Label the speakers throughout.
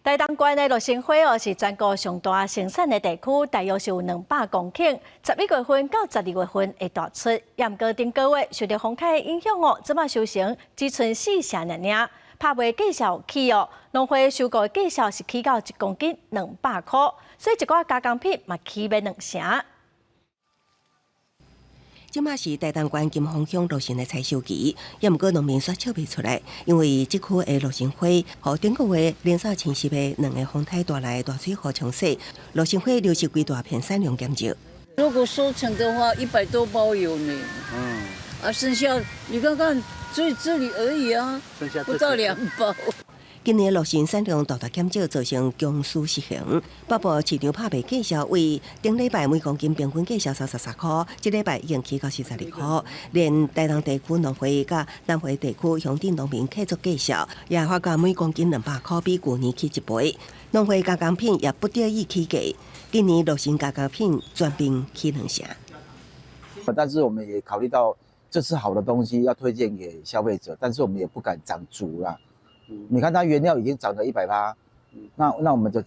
Speaker 1: 台东县的乐生花是全国上大生产的地区，大约是有200公顷。11月份到12月份会大出，严格顶个月受到风台的影响即马收成只剩4成尔，拍卖计数起农会收购计数是起到1公斤200块，所以一寡加工品嘛起卖2成。
Speaker 2: 即马是台东县金峰乡落成的采收期，也毋过农民煞笑袂出来，因为即区的落成花，和顶个月连续侵袭的2个风台带来的大水雨冲洗，落成花流失几大片，产量减少。
Speaker 3: 如果收成的话，100多包有呢。剩下你看看，这里而已啊，不到2包。
Speaker 2: 今年落成产量大大减少，造成供需失衡。北部市场拍卖计数为顶礼拜每公斤平均计数33块，这礼拜已经起到42块。连台东地区农会甲南回地区乡镇农民客作计数，也发觉每公斤200块，比去年起1倍。农会加工品也不得已起价，今年落成加工品全面起2成。
Speaker 4: 但是我们也考虑到这是好的东西要推荐给消费者，但是我们也不敢涨足啦。你看它原料已经涨了180%，那我们就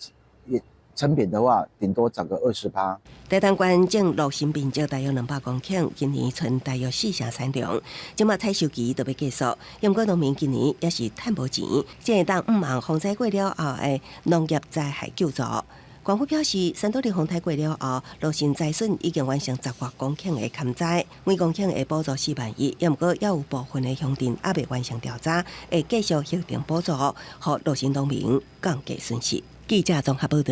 Speaker 4: 也成品的话，顶多涨个20%。
Speaker 2: 台东县种落成面积大约200公顷，今年剩大约4成产量。即马采收期都要结束，不过农民今年也是趁无钱，只会当5万风灾过了后的农业灾害救助。官府表示，三多的风台过了后，落成灾损已经完成10多公顷的勘灾，每公顷会补助4万1，也毋过也有部分的乡镇还未完成调查，会继续核定补助，予落成农民降低损失。记者综合报道。